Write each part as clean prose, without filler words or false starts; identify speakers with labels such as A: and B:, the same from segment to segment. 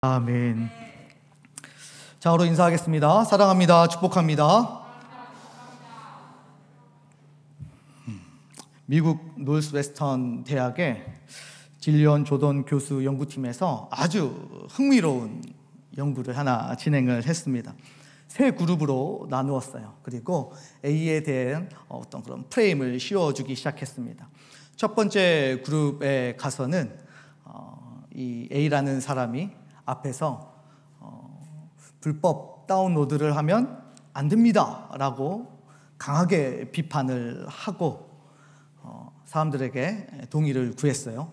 A: 아멘. 자으로 인사하겠습니다. 사랑합니다. 축복합니다. 미국 노스웨스턴 대학의 질리언 조던 교수 연구팀에서 아주 흥미로운 연구를 하나 진행을 했습니다. 세 그룹으로 나누었어요. 그리고 A에 대한 어떤 그런 프레임을 씌워주기 시작했습니다. 첫 번째 그룹에 가서는 이 A라는 사람이 앞에서 불법 다운로드를 하면 안 됩니다 라고 강하게 비판을 하고 사람들에게 동의를 구했어요.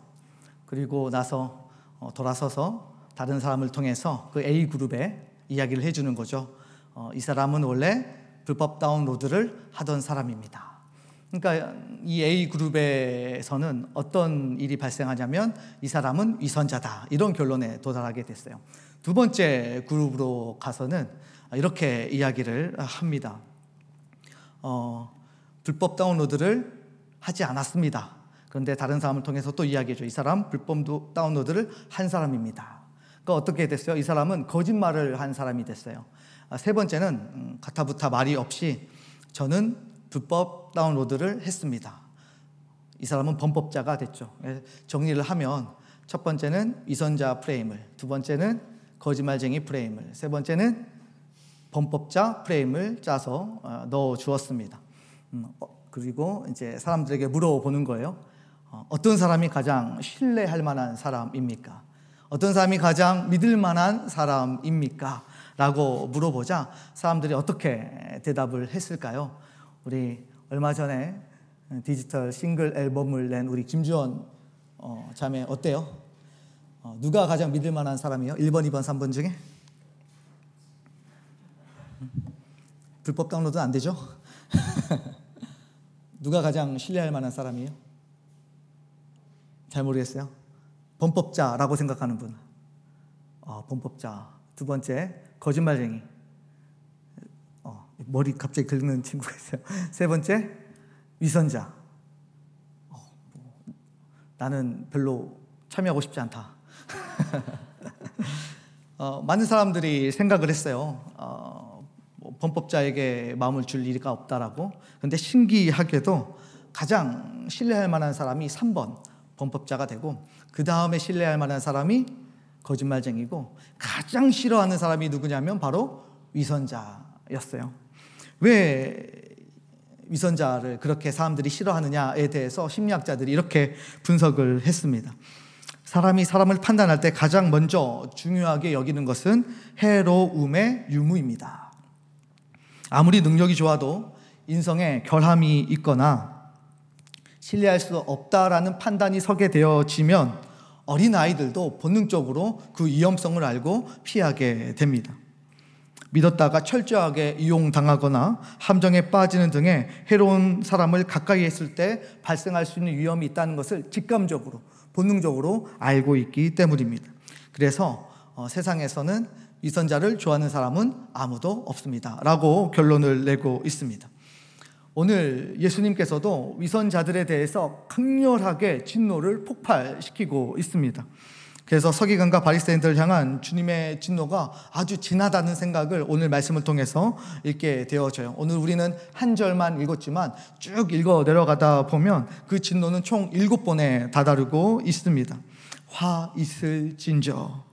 A: 그리고 나서 돌아서서 다른 사람을 통해서 그 A그룹에 이야기를 해주는 거죠. 이 사람은 원래 불법 다운로드를 하던 사람입니다. 그러니까 이 A그룹에서는 어떤 일이 발생하냐면 이 사람은 위선자다, 이런 결론에 도달하게 됐어요. 두 번째 그룹으로 가서는 이렇게 이야기를 합니다. 불법 다운로드를 하지 않았습니다. 그런데 다른 사람을 통해서 또 이야기해줘. 이 사람 불법 다운로드를 한 사람입니다. 그러니까 어떻게 됐어요? 이 사람은 거짓말을 한 사람이 됐어요. 세 번째는 가타부타 말이 없이 저는 불법 다운로드를 했습니다. 이 사람은 범법자가 됐죠. 정리를 하면 첫 번째는 위선자 프레임을, 두 번째는 거짓말쟁이 프레임을, 세 번째는 범법자 프레임을 짜서 넣어 주었습니다. 그리고 이제 사람들에게 물어보는 거예요. 어떤 사람이 가장 신뢰할 만한 사람입니까? 어떤 사람이 가장 믿을 만한 사람입니까? 라고 물어보자 사람들이 어떻게 대답을 했을까요? 우리 얼마 전에 디지털 싱글 앨범을 낸 우리 김주원 자매 어때요? 누가 가장 믿을 만한 사람이에요? 1번, 2번, 3번 중에? 불법 다운로드 안 되죠? 누가 가장 신뢰할 만한 사람이에요? 잘 모르겠어요. 범법자라고 생각하는 분. 범법자. 두 번째, 거짓말쟁이. 머리 갑자기 긁는 친구가 있어요. 세 번째, 위선자. 나는 별로 참여하고 싶지 않다. 많은 사람들이 생각을 했어요. 범법자에게 마음을 줄 일이 없다라고. 그런데 신기하게도 가장 신뢰할 만한 사람이 3번 범법자가 되고, 그 다음에 신뢰할 만한 사람이 거짓말쟁이고, 가장 싫어하는 사람이 누구냐면 바로 위선자였어요. 왜 위선자를 그렇게 사람들이 싫어하느냐에 대해서 심리학자들이 이렇게 분석을 했습니다. 사람이 사람을 판단할 때 가장 먼저 중요하게 여기는 것은 해로움의 유무입니다. 아무리 능력이 좋아도 인성에 결함이 있거나 신뢰할 수 없다라는 판단이 서게 되어지면 어린아이들도 본능적으로 그 위험성을 알고 피하게 됩니다. 믿었다가 철저하게 이용당하거나 함정에 빠지는 등의 해로운 사람을 가까이 했을 때 발생할 수 있는 위험이 있다는 것을 직감적으로, 본능적으로 알고 있기 때문입니다. 그래서 세상에서는 위선자를 좋아하는 사람은 아무도 없습니다 라고 결론을 내고 있습니다. 오늘 예수님께서도 위선자들에 대해서 강렬하게 진노를 폭발시키고 있습니다. 그래서 서기관과 바리새인들을 향한 주님의 진노가 아주 진하다는 생각을 오늘 말씀을 통해서 읽게 되어져요. 오늘 우리는 한 절만 읽었지만 쭉 읽어 내려가다 보면 그 진노는 총 7번에 다다르고 있습니다. 화 있을진저.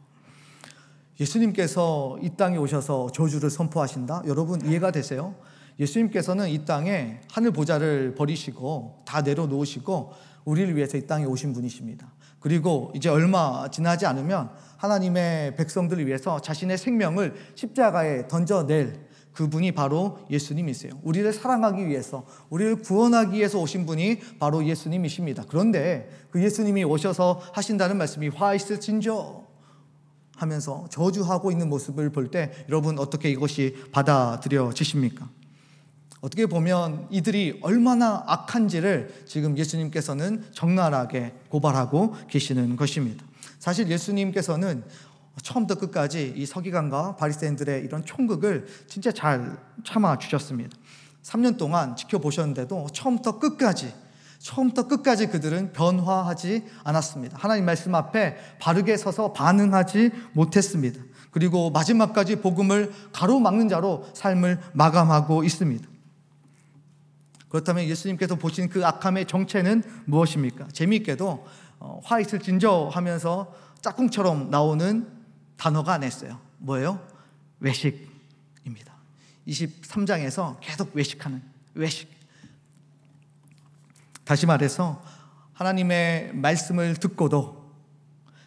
A: 예수님께서 이 땅에 오셔서 저주를 선포하신다? 여러분 이해가 되세요? 예수님께서는 이 땅에 하늘 보좌를 버리시고 다 내려놓으시고 우리를 위해서 이 땅에 오신 분이십니다. 그리고 이제 얼마 지나지 않으면 하나님의 백성들을 위해서 자신의 생명을 십자가에 던져낼 그분이 바로 예수님이세요. 우리를 사랑하기 위해서, 우리를 구원하기 위해서 오신 분이 바로 예수님이십니다. 그런데 그 예수님이 오셔서 하신다는 말씀이 화 있을진저 하면서 저주하고 있는 모습을 볼 때 여러분 어떻게 이것이 받아들여지십니까? 어떻게 보면 이들이 얼마나 악한지를 지금 예수님께서는 적나라하게 고발하고 계시는 것입니다. 사실 예수님께서는 처음부터 끝까지 이 서기관과 바리새인들의 이런 총극을 진짜 잘 참아주셨습니다. 3년 동안 지켜보셨는데도 처음부터 끝까지 처음부터 끝까지 그들은 변화하지 않았습니다. 하나님 말씀 앞에 바르게 서서 반응하지 못했습니다. 그리고 마지막까지 복음을 가로막는 자로 삶을 마감하고 있습니다. 그렇다면 예수님께서 보신 그 악함의 정체는 무엇입니까? 재미있게도 화 있을 진저 하면서 짝꿍처럼 나오는 단어가 안 했어요. 뭐예요? 외식입니다. 23장에서 계속 외식하는 외식. 다시 말해서 하나님의 말씀을 듣고도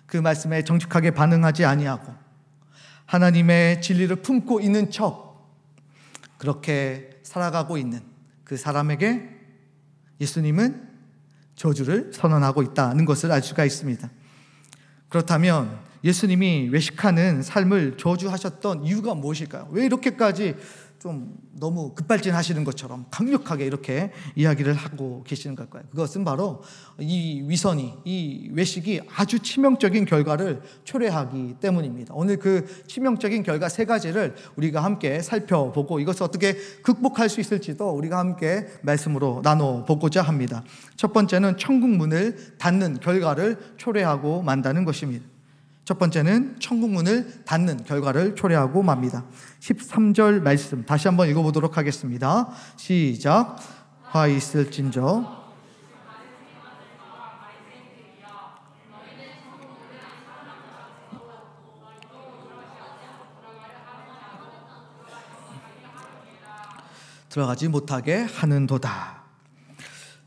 A: 그 말씀에 정직하게 반응하지 아니하고 하나님의 진리를 품고 있는 척 그렇게 살아가고 있는 그 사람에게 예수님은 저주를 선언하고 있다는 것을 알 수가 있습니다. 그렇다면 예수님이 외식하는 삶을 저주하셨던 이유가 무엇일까요? 왜 이렇게까지 좀 너무 급발진하시는 것처럼 강력하게 이렇게 이야기를 하고 계시는 걸까요? 그것은 바로 이 위선이, 이 외식이 아주 치명적인 결과를 초래하기 때문입니다. 오늘 그 치명적인 결과 세 가지를 우리가 함께 살펴보고 이것을 어떻게 극복할 수 있을지도 우리가 함께 말씀으로 나눠보고자 합니다. 첫 번째는 천국 문을 닫는 결과를 초래하고 만다는 것입니다. 첫 번째는 천국 문을 닫는 결과를 초래하고 맙니다. 13절 말씀 다시 한번 읽어보도록 하겠습니다. 시작. 화 있을진저 들어가지 못하게 하는도다.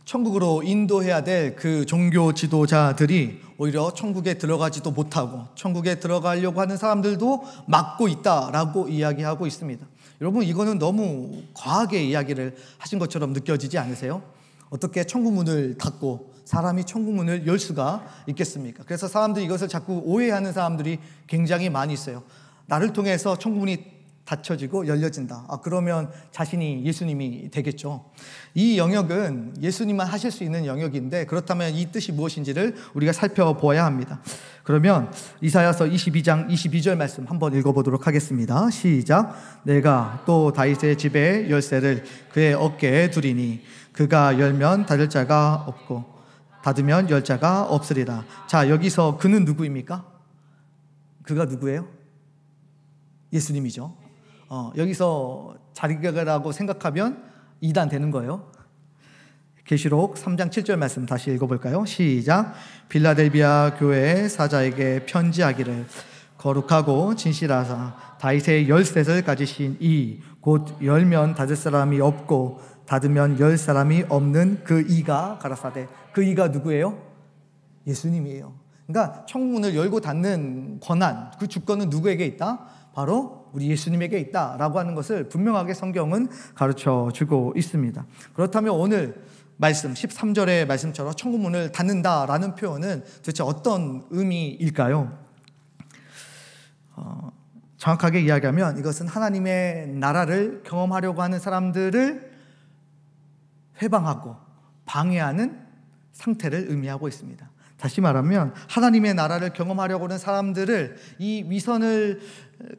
A: 천국으로 인도해야 될 그 종교 지도자들이 오히려 천국에 들어가지도 못하고 천국에 들어가려고 하는 사람들도 막고 있다라고 이야기하고 있습니다. 여러분, 이거는 너무 과하게 이야기를 하신 것처럼 느껴지지 않으세요? 어떻게 천국 문을 닫고 사람이 천국 문을 열 수가 있겠습니까? 그래서 사람들이 이것을 자꾸 오해하는 사람들이 굉장히 많이 있어요. 나를 통해서 천국 문이 닫혀지고 열려진다. 그러면 자신이 예수님이 되겠죠. 이 영역은 예수님만 하실 수 있는 영역인데 그렇다면 이 뜻이 무엇인지를 우리가 살펴보아야 합니다. 그러면 이사야서 22장 22절 말씀 한번 읽어보도록 하겠습니다. 시작. 내가 또 다윗의 집에 열쇠를 그의 어깨에 두리니 그가 열면 닫을 자가 없고 닫으면 열 자가 없으리라. 자, 여기서 그는 누구입니까? 그가 누구예요? 예수님이죠. 여기서 자기가라고 생각하면 이단 되는 거예요. 계시록 3장 7절 말씀 다시 읽어볼까요? 시작. 빌라델비아 교회의 사자에게 편지하기를 거룩하고 진실하사 다윗의 열쇠를 가지신 이 곧 열면 닫을 사람이 없고 닫으면 열 사람이 없는 그 이가 가라사대. 그 이가 누구예요? 예수님이에요. 그러니까 천국문을 열고 닫는 권한, 그 주권은 누구에게 있다? 바로 우리 예수님에게 있다라고 하는 것을 분명하게 성경은 가르쳐주고 있습니다. 그렇다면 오늘 말씀 13절의 말씀처럼 천국 문을 닫는다라는 표현은 도대체 어떤 의미일까요? 정확하게 이야기하면 이것은 하나님의 나라를 경험하려고 하는 사람들을 회방하고 방해하는 상태를 의미하고 있습니다. 다시 말하면 하나님의 나라를 경험하려고 하는 사람들을 이 위선을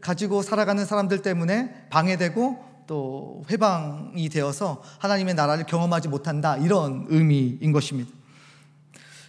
A: 가지고 살아가는 사람들 때문에 방해되고 또 회방이 되어서 하나님의 나라를 경험하지 못한다, 이런 의미인 것입니다.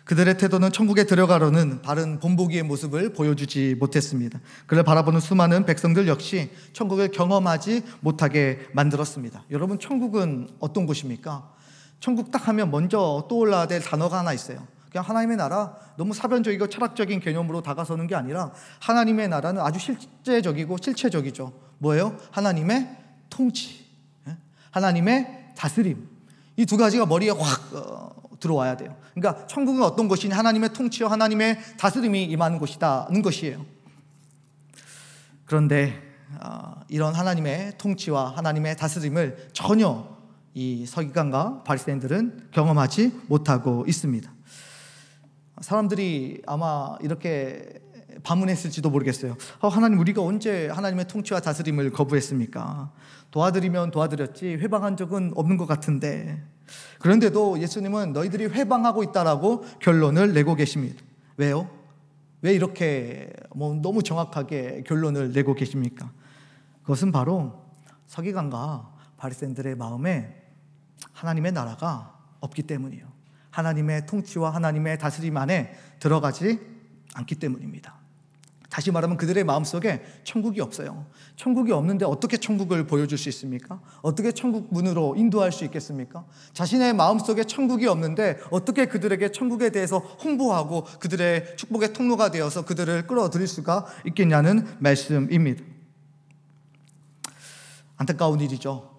A: 그들의 태도는 천국에 들어가려는 바른 본보기의 모습을 보여주지 못했습니다. 그를 바라보는 수많은 백성들 역시 천국을 경험하지 못하게 만들었습니다. 여러분, 천국은 어떤 곳입니까? 천국 딱 하면 먼저 떠올라야 될 단어가 하나 있어요. 그냥 하나님의 나라, 너무 사변적이고 철학적인 개념으로 다가서는 게 아니라 하나님의 나라는 아주 실제적이고 실체적이죠. 뭐예요? 하나님의 통치, 하나님의 다스림. 이 두 가지가 머리에 확 들어와야 돼요. 그러니까 천국은 어떤 곳이냐? 하나님의 통치와 하나님의 다스림이 임하는 곳이다는 것이에요. 그런데 이런 하나님의 통치와 하나님의 다스림을 전혀 이 서기관과 바리새인들은 경험하지 못하고 있습니다. 사람들이 아마 이렇게 반문했을지도 모르겠어요. 하나님, 우리가 언제 하나님의 통치와 다스림을 거부했습니까? 도와드리면 도와드렸지 회방한 적은 없는 것 같은데. 그런데도 예수님은 너희들이 회방하고 있다라고 결론을 내고 계십니다. 왜요? 왜 이렇게 너무 정확하게 결론을 내고 계십니까? 그것은 바로 서기관과 바리새인들의 마음에 하나님의 나라가 없기 때문이에요. 하나님의 통치와 하나님의 다스림 안에 들어가지 않기 때문입니다. 다시 말하면 그들의 마음속에 천국이 없어요. 천국이 없는데 어떻게 천국을 보여줄 수 있습니까? 어떻게 천국 문으로 인도할 수 있겠습니까? 자신의 마음속에 천국이 없는데 어떻게 그들에게 천국에 대해서 홍보하고 그들의 축복의 통로가 되어서 그들을 끌어들일 수가 있겠냐는 말씀입니다. 안타까운 일이죠.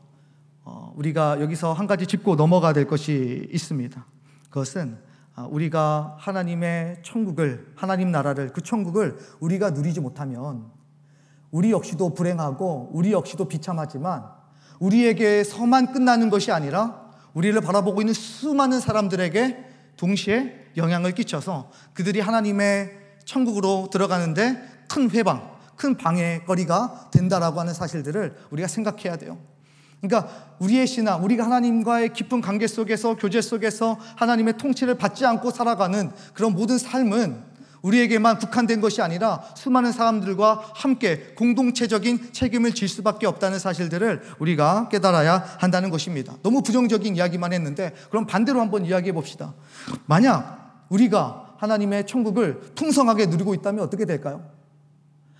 A: 우리가 여기서 한 가지 짚고 넘어가야 될 것이 있습니다. 그것은 우리가 하나님의 천국을, 하나님 나라를, 그 천국을 우리가 누리지 못하면 우리 역시도 불행하고 우리 역시도 비참하지만 우리에게서만 끝나는 것이 아니라 우리를 바라보고 있는 수많은 사람들에게 동시에 영향을 끼쳐서 그들이 하나님의 천국으로 들어가는데 큰 회방, 큰 방해거리가 된다라고 하는 사실들을 우리가 생각해야 돼요. 그러니까 우리의 신앙, 우리가 하나님과의 깊은 관계 속에서, 교제 속에서 하나님의 통치를 받지 않고 살아가는 그런 모든 삶은 우리에게만 국한된 것이 아니라 수많은 사람들과 함께 공동체적인 책임을 질 수밖에 없다는 사실들을 우리가 깨달아야 한다는 것입니다. 너무 부정적인 이야기만 했는데 그럼 반대로 한번 이야기해 봅시다. 만약 우리가 하나님의 천국을 풍성하게 누리고 있다면 어떻게 될까요?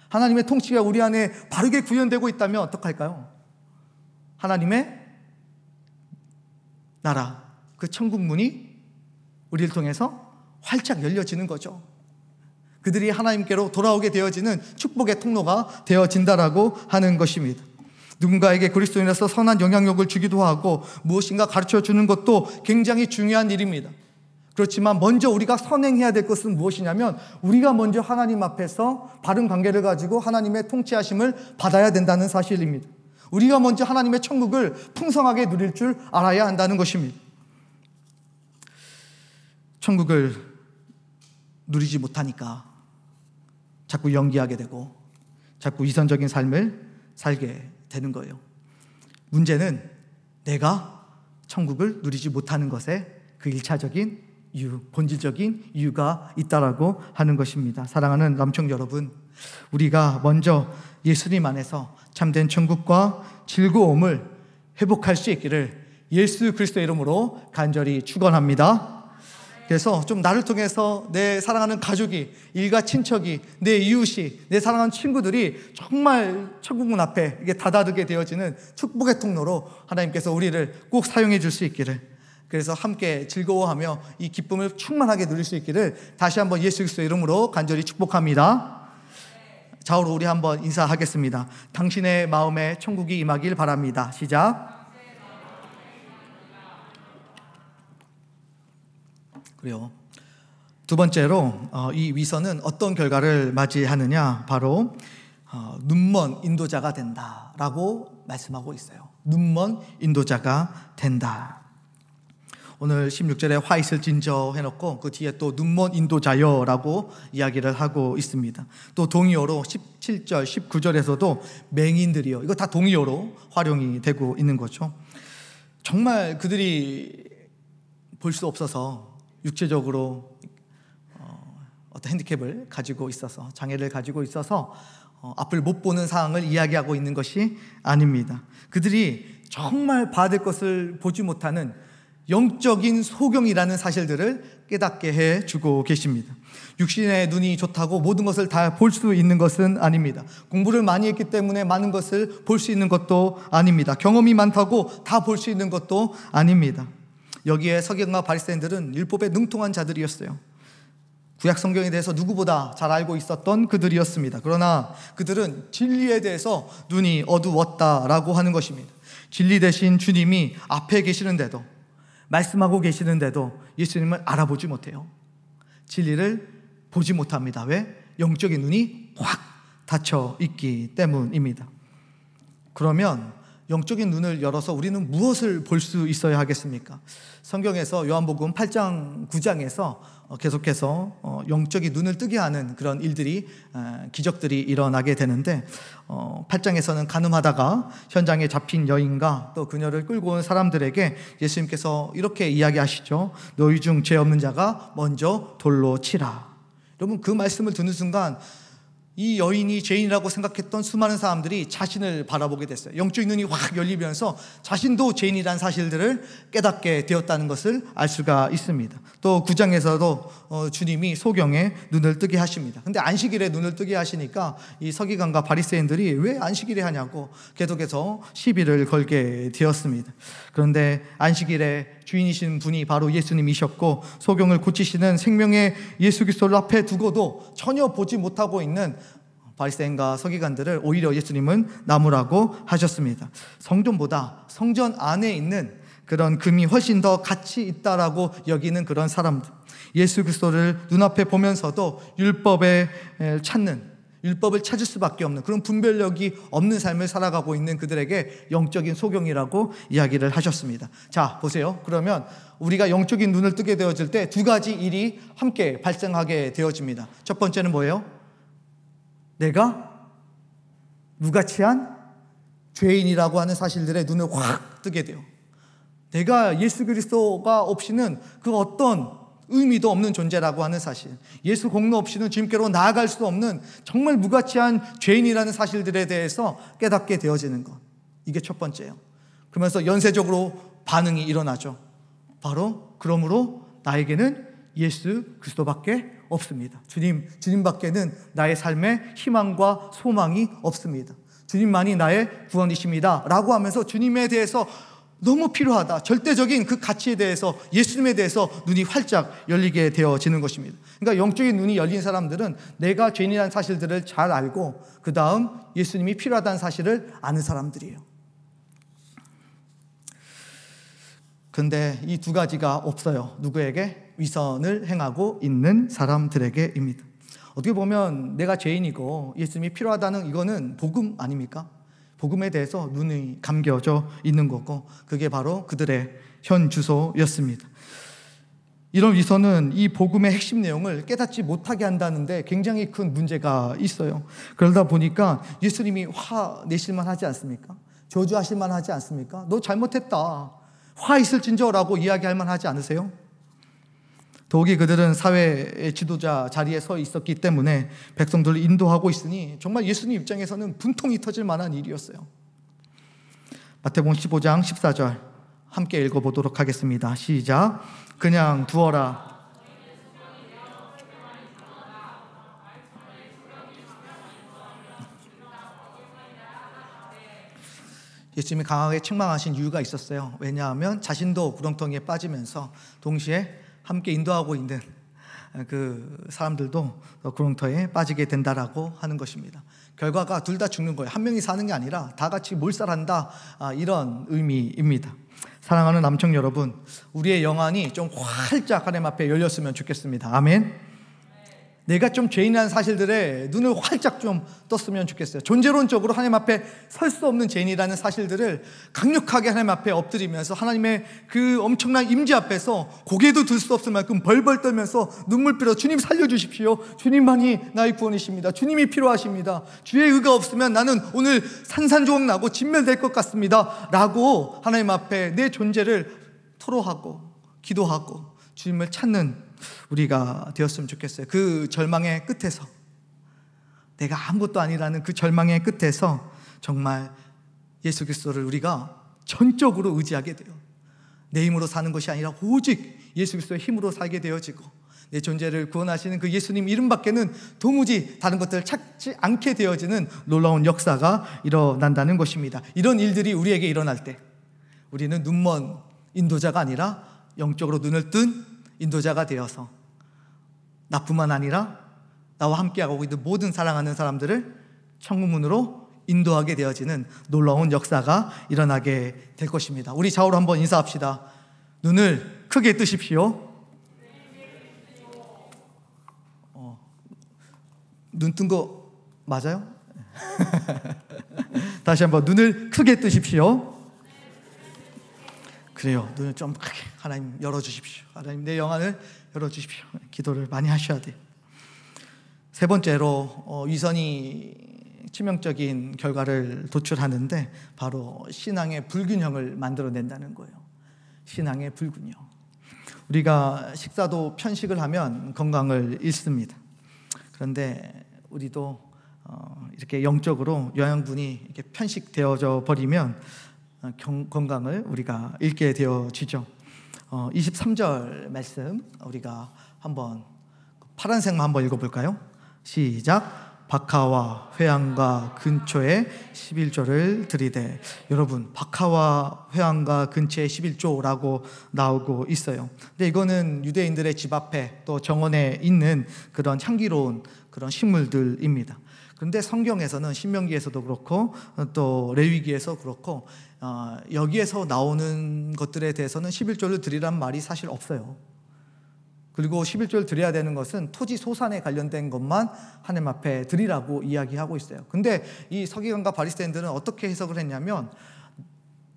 A: 하나님의 통치가 우리 안에 바르게 구현되고 있다면 어떡할까요? 하나님의 나라, 그 천국 문이 우리를 통해서 활짝 열려지는 거죠. 그들이 하나님께로 돌아오게 되어지는 축복의 통로가 되어진다라고 하는 것입니다. 누군가에게 그리스도인으로서 선한 영향력을 주기도 하고 무엇인가 가르쳐주는 것도 굉장히 중요한 일입니다. 그렇지만 먼저 우리가 선행해야 될 것은 무엇이냐면 우리가 먼저 하나님 앞에서 바른 관계를 가지고 하나님의 통치하심을 받아야 된다는 사실입니다. 우리가 먼저 하나님의 천국을 풍성하게 누릴 줄 알아야 한다는 것입니다. 천국을 누리지 못하니까 자꾸 연기하게 되고 자꾸 이선적인 삶을 살게 되는 거예요. 문제는 내가 천국을 누리지 못하는 것에 그 1차적인 이유, 본질적인 이유가 있다라고 하는 것입니다. 사랑하는 남청 여러분, 우리가 먼저 예수님 안에서 참된 천국과 즐거움을 회복할 수 있기를 예수 그리스도의 이름으로 간절히 축원합니다. 그래서 좀 나를 통해서 내 사랑하는 가족이, 일가 친척이, 내 이웃이, 내 사랑하는 친구들이 정말 천국문 앞에 이게 다다르게 되어지는 축복의 통로로 하나님께서 우리를 꼭 사용해 줄 수 있기를, 그래서 함께 즐거워하며 이 기쁨을 충만하게 누릴 수 있기를 다시 한번 예수 그리스도의 이름으로 간절히 축복합니다. 좌우로 우리 한번 인사하겠습니다. 당신의 마음에 천국이 임하길 바랍니다. 시작. 그래요. 두 번째로 이 위선은 어떤 결과를 맞이하느냐, 바로 눈먼 인도자가 된다라고 말씀하고 있어요. 눈먼 인도자가 된다. 오늘 16절에 화 있을 진저 해놓고 그 뒤에 또 눈먼 인도자여라고 이야기를 하고 있습니다. 또 동의어로 17절, 19절에서도 맹인들이요, 이거 다 동의어로 활용이 되고 있는 거죠. 정말 그들이 볼 수 없어서 육체적으로 어떤 핸디캡을 가지고 있어서, 장애를 가지고 있어서 앞을 못 보는 상황을 이야기하고 있는 것이 아닙니다. 그들이 정말 받을 것을 보지 못하는 영적인 소경이라는 사실들을 깨닫게 해주고 계십니다. 육신의 눈이 좋다고 모든 것을 다 볼 수 있는 것은 아닙니다. 공부를 많이 했기 때문에 많은 것을 볼 수 있는 것도 아닙니다. 경험이 많다고 다 볼 수 있는 것도 아닙니다. 여기에 서기관과 바리새인들은 율법에 능통한 자들이었어요. 구약 성경에 대해서 누구보다 잘 알고 있었던 그들이었습니다. 그러나 그들은 진리에 대해서 눈이 어두웠다라고 하는 것입니다. 진리 대신 주님이 앞에 계시는데도, 말씀하고 계시는데도 예수님을 알아보지 못해요. 진리를 보지 못합니다. 왜? 영적인 눈이 확 닫혀 있기 때문입니다. 그러면 영적인 눈을 열어서 우리는 무엇을 볼 수 있어야 하겠습니까? 성경에서 요한복음 8장, 9장에서 계속해서 영적인 눈을 뜨게 하는 그런 일들이, 기적들이 일어나게 되는데, 8장에서는 가늠하다가 현장에 잡힌 여인과 또 그녀를 끌고 온 사람들에게 예수님께서 이렇게 이야기하시죠. 너희 중 죄 없는 자가 먼저 돌로 치라. 여러분, 그 말씀을 듣는 순간 이 여인이 죄인이라고 생각했던 수많은 사람들이 자신을 바라보게 됐어요. 영적인 눈이 확 열리면서 자신도 죄인이라는 사실들을 깨닫게 되었다는 것을 알 수가 있습니다. 또 9장에서도 주님이 소경에 눈을 뜨게 하십니다. 근데 안식일에 눈을 뜨게 하시니까 이 서기관과 바리새인들이 왜 안식일에 하냐고 계속해서 시비를 걸게 되었습니다. 그런데 안식일에 주인이신 분이 바로 예수님이셨고, 소경을 고치시는 생명의 예수 그리스도를 앞에 두고도 전혀 보지 못하고 있는 바리새인과 서기관들을 오히려 예수님은 나무라고 하셨습니다. 성전보다 성전 안에 있는 그런 금이 훨씬 더 가치 있다라고 여기는 그런 사람들, 예수 그리스도를 눈앞에 보면서도 율법을 찾을 수밖에 없는 그런 분별력이 없는 삶을 살아가고 있는 그들에게 영적인 소경이라고 이야기를 하셨습니다. 자, 보세요. 그러면 우리가 영적인 눈을 뜨게 되어질 때 두 가지 일이 함께 발생하게 되어집니다. 첫 번째는 뭐예요? 내가 무가치한 죄인이라고 하는 사실들에 눈을 확 뜨게 돼요. 내가 예수 그리스도가 없이는 그 어떤 의미도 없는 존재라고 하는 사실, 예수 공로 없이는 주님께로 나아갈 수 없는 정말 무가치한 죄인이라는 사실들에 대해서 깨닫게 되어지는 것, 이게 첫 번째예요. 그러면서 연쇄적으로 반응이 일어나죠. 바로 그러므로 나에게는 예수 그리스도밖에 없습니다. 주님밖에는 나의 삶에 희망과 소망이 없습니다. 주님만이 나의 구원이십니다 라고 하면서 주님에 대해서 너무 필요하다, 절대적인 그 가치에 대해서, 예수님에 대해서 눈이 활짝 열리게 되어지는 것입니다. 그러니까 영적인 눈이 열린 사람들은 내가 죄인이라는 사실들을 잘 알고 그 다음 예수님이 필요하다는 사실을 아는 사람들이에요. 그런데 이 두 가지가 없어요. 누구에게? 위선을 행하고 있는 사람들에게입니다. 어떻게 보면 내가 죄인이고 예수님이 필요하다는 이거는 복음 아닙니까? 복음에 대해서 눈이 감겨져 있는 거고, 그게 바로 그들의 현 주소였습니다. 이런 위선은 이 복음의 핵심 내용을 깨닫지 못하게 한다는데 굉장히 큰 문제가 있어요. 그러다 보니까 예수님이 화 내실만 하지 않습니까? 저주하실만 하지 않습니까? 너 잘못했다, 화 있을진저라고 이야기할 만 하지 않으세요? 더욱이 그들은 사회의 지도자 자리에 서 있었기 때문에 백성들을 인도하고 있으니 정말 예수님 입장에서는 분통이 터질 만한 일이었어요. 마태복음 15장 14절 함께 읽어보도록 하겠습니다. 시작. 그냥 두어라. 예수님이 강하게 책망하신 이유가 있었어요. 왜냐하면 자신도 구렁텅이에 빠지면서 동시에 함께 인도하고 있는 그 사람들도 구렁텅이에 빠지게 된다라고 하는 것입니다. 결과가 둘 다 죽는 거예요. 한 명이 사는 게 아니라 다 같이 몰살한다, 이런 의미입니다. 사랑하는 남청 여러분, 우리의 영안이 좀 활짝 하나님 앞에 열렸으면 좋겠습니다. 아멘. 내가 좀 죄인이라는 사실들에 눈을 활짝 좀 떴으면 좋겠어요. 존재론적으로 하나님 앞에 설 수 없는 죄인이라는 사실들을 강력하게 하나님 앞에 엎드리면서 하나님의 그 엄청난 임재 앞에서 고개도 들 수 없을 만큼 벌벌 떨면서 눈물 빌어 주님 살려주십시오. 주님만이 나의 구원이십니다. 주님이 필요하십니다. 주의 의가 없으면 나는 오늘 산산조각 나고 진멸될 것 같습니다 라고 하나님 앞에 내 존재를 토로하고 기도하고 주님을 찾는 우리가 되었으면 좋겠어요. 그 절망의 끝에서, 내가 아무것도 아니라는 그 절망의 끝에서 정말 예수 그리스도를 우리가 전적으로 의지하게 돼요. 내 힘으로 사는 것이 아니라 오직 예수 그리스도의 힘으로 살게 되어지고, 내 존재를 구원하시는 그 예수님 이름밖에는 도무지 다른 것들을 찾지 않게 되어지는 놀라운 역사가 일어난다는 것입니다. 이런 일들이 우리에게 일어날 때 우리는 눈먼 인도자가 아니라 영적으로 눈을 뜬 인도자가 되어서 나뿐만 아니라 나와 함께하고 있는 모든 사랑하는 사람들을 천국문으로 인도하게 되어지는 놀라운 역사가 일어나게 될 것입니다. 우리 좌우로 한번 인사합시다. 눈을 크게 뜨십시오. 눈 뜬 거 맞아요? 다시 한번 눈을 크게 뜨십시오. 그래요. 눈을 좀 크게 하나님 열어주십시오. 하나님 내 영안을 열어주십시오. 기도를 많이 하셔야 돼요. 세 번째로 위선이 치명적인 결과를 도출하는데 바로 신앙의 불균형을 만들어낸다는 거예요. 신앙의 불균형. 우리가 식사도 편식을 하면 건강을 잃습니다. 그런데 우리도 이렇게 영적으로 영양분이 이렇게 편식되어져 버리면 건강을 우리가 잃게 되어지죠. 23절 말씀 우리가 한번 파란색만 한번 읽어볼까요? 시작. 박하와 회당과 근처에 11조를 드리되. 여러분, 박하와 회당과 근처에 11조라고 나오고 있어요. 근데 이거는 유대인들의 집 앞에 또 정원에 있는 그런 향기로운 그런 식물들입니다. 그런데 성경에서는 신명기에서도 그렇고 또 레위기에서 그렇고 여기에서 나오는 것들에 대해서는 11조를 드리란 말이 사실 없어요. 그리고 11조를 드려야 되는 것은 토지 소산에 관련된 것만 하나님 앞에 드리라고 이야기하고 있어요. 근데 이 서기관과 바리새인들은 어떻게 해석을 했냐면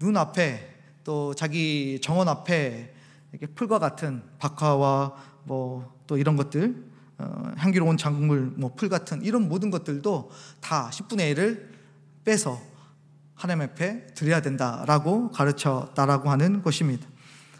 A: 눈앞에 또 자기 정원 앞에 이렇게 풀과 같은 박하와 뭐 또 이런 것들, 향기로운 작물, 뭐 풀 같은 이런 모든 것들도 다 10분의 1을 빼서 하나님 앞에 드려야 된다라고 가르쳤다라고 하는 것입니다.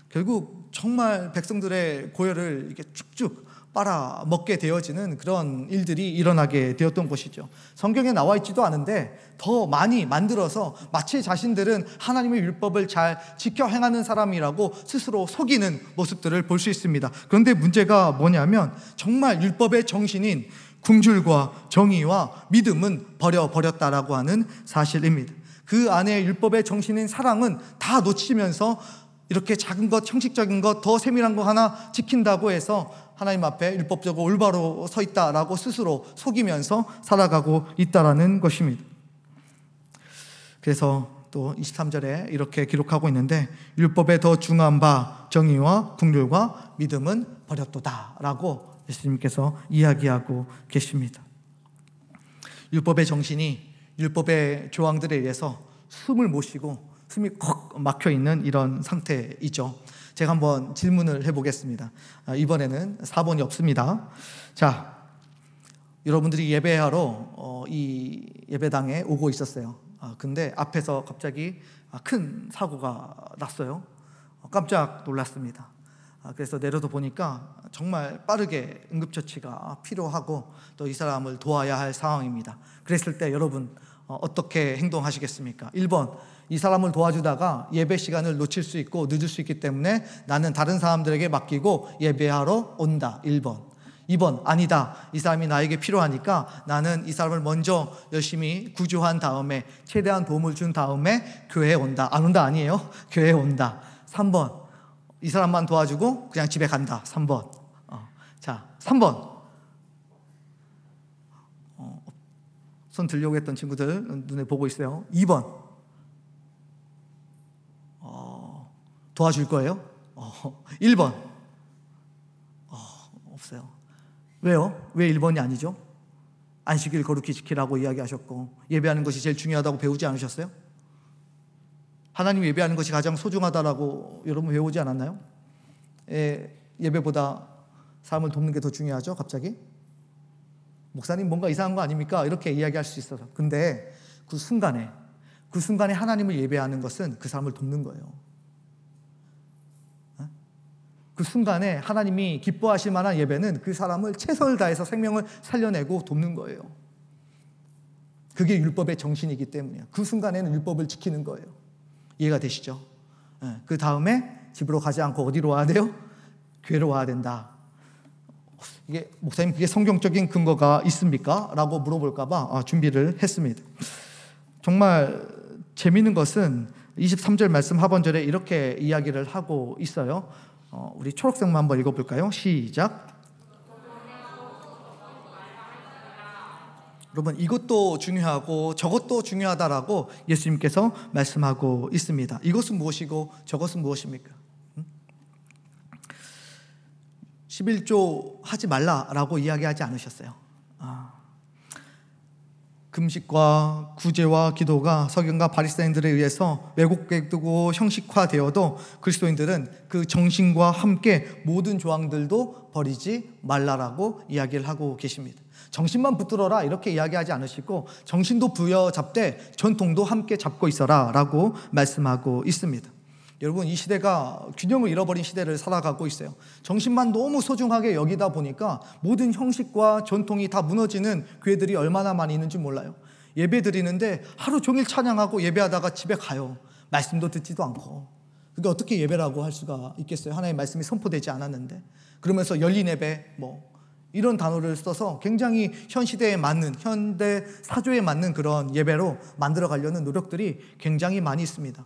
A: 결국 정말 백성들의 고열을 이렇게 쭉쭉 빨아먹게 되어지는 그런 일들이 일어나게 되었던 것이죠. 성경에 나와 있지도 않은데 더 많이 만들어서 마치 자신들은 하나님의 율법을 잘 지켜 행하는 사람이라고 스스로 속이는 모습들을 볼 수 있습니다. 그런데 문제가 뭐냐면 정말 율법의 정신인 궁줄과 정의와 믿음은 버려버렸다라고 하는 사실입니다. 그 안에 율법의 정신인 사랑은 다 놓치면서 이렇게 작은 것, 형식적인 것, 더 세밀한 거 하나 지킨다고 해서 하나님 앞에 율법적으로 올바로 서 있다라고 스스로 속이면서 살아가고 있다라는 것입니다. 그래서 또 23절에 이렇게 기록하고 있는데 율법에 더 중한 바 정의와 긍휼과 믿음은 버렸도다라고 예수님께서 이야기하고 계십니다. 율법의 정신이 율법의 조항들에 의해서 숨을 못 쉬고 숨이 콕 막혀 있는 이런 상태이죠. 제가 한번 질문을 해보겠습니다. 이번에는 4번이 없습니다. 자, 여러분들이 예배하러 이 예배당에 오고 있었어요. 근데 앞에서 갑자기 큰 사고가 났어요. 깜짝 놀랐습니다. 그래서 내려도 보니까 정말 빠르게 응급처치가 필요하고 또 이 사람을 도와야 할 상황입니다. 그랬을 때 여러분 어떻게 행동하시겠습니까? 1번, 이 사람을 도와주다가 예배 시간을 놓칠 수 있고 늦을 수 있기 때문에 나는 다른 사람들에게 맡기고 예배하러 온다. 1번. 2번, 아니다. 이 사람이 나에게 필요하니까 나는 이 사람을 먼저 열심히 구조한 다음에 최대한 도움을 준 다음에 교회에 온다. 안 온다 아니에요. 교회에 온다. 3번, 이 사람만 도와주고 그냥 집에 간다. 3번. 자, 3번. 손 들려고 했던 친구들 눈에 보고 있어요. 2번. 도와줄 거예요? 1번. 없어요. 왜요? 왜 1번이 아니죠? 안식일 거룩히 지키라고 이야기하셨고 예배하는 것이 제일 중요하다고 배우지 않으셨어요? 하나님 예배하는 것이 가장 소중하다라고 여러분 배우지 않았나요? 예배보다 사람을 돕는 게 더 중요하죠? 갑자기? 목사님 뭔가 이상한 거 아닙니까? 이렇게 이야기할 수 있어서. 근데 그 순간에 하나님을 예배하는 것은 그 사람을 돕는 거예요. 그 순간에 하나님이 기뻐하실 만한 예배는 그 사람을 최선을 다해서 생명을 살려내고 돕는 거예요. 그게 율법의 정신이기 때문이에요. 그 순간에는 율법을 지키는 거예요. 이해가 되시죠? 그 다음에 집으로 가지 않고 어디로 와야 돼요? 교회로 와야 된다. 이게 목사님 그게 성경적인 근거가 있습니까? 라고 물어볼까 봐 준비를 했습니다. 정말 재미있는 것은 23절 말씀 하반절에 이렇게 이야기를 하고 있어요. 우리 초록색만 한번 읽어볼까요? 시작. 여러분 이것도 중요하고 저것도 중요하다라고 예수님께서 말씀하고 있습니다. 이것은 무엇이고 저것은 무엇입니까? 11조 하지 말라라고 이야기하지 않으셨어요. 금식과 구제와 기도가 서기관과 바리새인들에 의해서 왜곡되고 형식화되어도 그리스도인들은 그 정신과 함께 모든 조항들도 버리지 말라라고 이야기를 하고 계십니다. 정신만 붙들어라 이렇게 이야기하지 않으시고 정신도 부여잡되 전통도 함께 잡고 있어라 라고 말씀하고 있습니다. 여러분, 이 시대가 균형을 잃어버린 시대를 살아가고 있어요. 정신만 너무 소중하게 여기다 보니까 모든 형식과 전통이 다 무너지는 교회들이 얼마나 많이 있는지 몰라요. 예배 드리는데 하루 종일 찬양하고 예배하다가 집에 가요. 말씀도 듣지도 않고. 그게 어떻게 예배라고 할 수가 있겠어요? 하나님의 말씀이 선포되지 않았는데. 그러면서 열린 예배 이런 단어를 써서 굉장히 현 시대에 맞는, 현대 사조에 맞는 그런 예배로 만들어 가려는 노력들이 굉장히 많이 있습니다.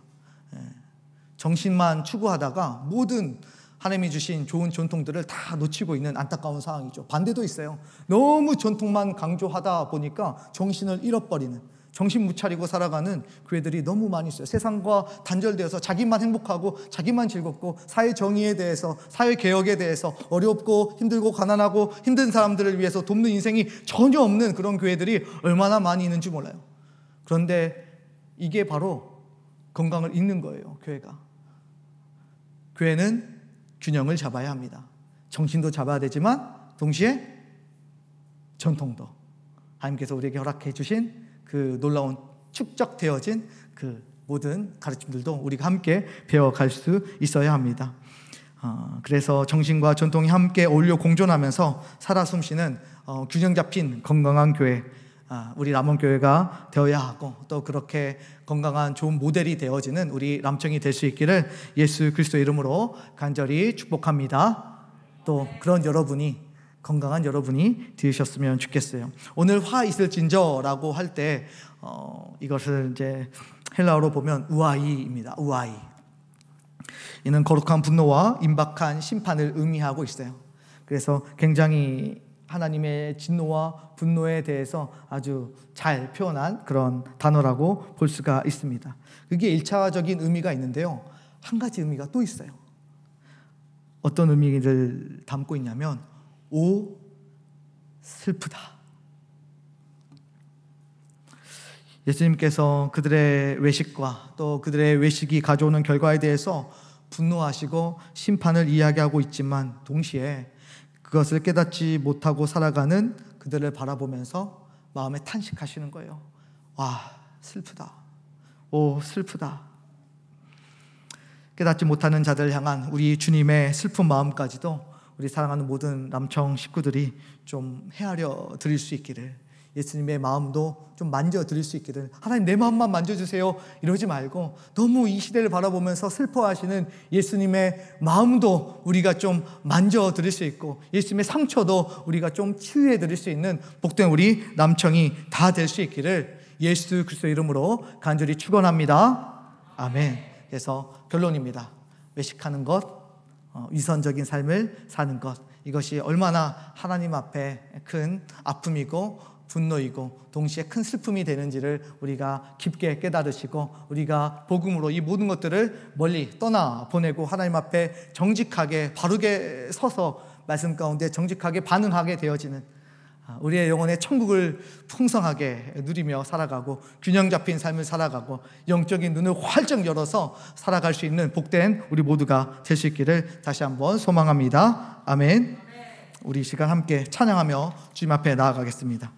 A: 정신만 추구하다가 모든 하나님이 주신 좋은 전통들을 다 놓치고 있는 안타까운 상황이죠. 반대도 있어요. 너무 전통만 강조하다 보니까 정신을 잃어버리는, 정신 못 차리고 살아가는 교회들이 너무 많이 있어요. 세상과 단절되어서 자기만 행복하고 자기만 즐겁고 사회 정의에 대해서, 사회 개혁에 대해서 어렵고 힘들고 가난하고 힘든 사람들을 위해서 돕는 인생이 전혀 없는 그런 교회들이 얼마나 많이 있는지 몰라요. 그런데 이게 바로 건강을 잃는 거예요. 교회는 균형을 잡아야 합니다. 정신도 잡아야 되지만 동시에 전통도, 하나님께서 우리에게 허락해 주신 그 놀라운 축적되어진 그 모든 가르침들도 우리가 함께 배워갈 수 있어야 합니다. 그래서 정신과 전통이 함께 어울려 공존하면서 살아 숨쉬는 균형 잡힌 건강한 교회, 우리 남원교회가 되어야 하고, 또 그렇게 건강한 좋은 모델이 되어지는 우리 남청이 될 수 있기를 예수 그리스도 이름으로 간절히 축복합니다. 또 그런 여러분이, 건강한 여러분이 되셨으면 좋겠어요. 오늘 화 있을진저라고 할 때 이것을 이제 헬라어로 보면 우아이입니다. 우아이. 이는 거룩한 분노와 임박한 심판을 의미하고 있어요. 그래서 굉장히 하나님의 진노와 분노에 대해서 아주 잘 표현한 그런 단어라고 볼 수가 있습니다. 그게 1차적인 의미가 있는데요, 한 가지 의미가 또 있어요. 어떤 의미를 담고 있냐면 오 슬프다. 예수님께서 그들의 외식과 또 그들의 외식이 가져오는 결과에 대해서 분노하시고 심판을 이야기하고 있지만, 동시에 그것을 깨닫지 못하고 살아가는 그들을 바라보면서 마음에 탄식하시는 거예요. 와, 슬프다. 오, 슬프다. 깨닫지 못하는 자들을 향한 우리 주님의 슬픈 마음까지도 우리 사랑하는 모든 남청 식구들이 좀 헤아려 드릴 수 있기를, 예수님의 마음도 좀 만져 드릴 수 있기를, 하나님 내 마음만 만져주세요 이러지 말고 너무 이 시대를 바라보면서 슬퍼하시는 예수님의 마음도 우리가 좀 만져 드릴 수 있고, 예수님의 상처도 우리가 좀 치유해 드릴 수 있는 복된 우리 남청이 다 될 수 있기를 예수 그리스도 이름으로 간절히 축원합니다. 아멘. 그래서 결론입니다. 외식하는 것, 위선적인 삶을 사는 것, 이것이 얼마나 하나님 앞에 큰 아픔이고 분노이고 동시에 큰 슬픔이 되는지를 우리가 깊게 깨달으시고, 우리가 복음으로 이 모든 것들을 멀리 떠나보내고 하나님 앞에 정직하게 바르게 서서 말씀 가운데 정직하게 반응하게 되어지는, 우리의 영혼의 천국을 풍성하게 누리며 살아가고 균형 잡힌 삶을 살아가고 영적인 눈을 활짝 열어서 살아갈 수 있는 복된 우리 모두가 될 수 있기를 다시 한번 소망합니다. 아멘. 우리 이 시간 함께 찬양하며 주님 앞에 나아가겠습니다.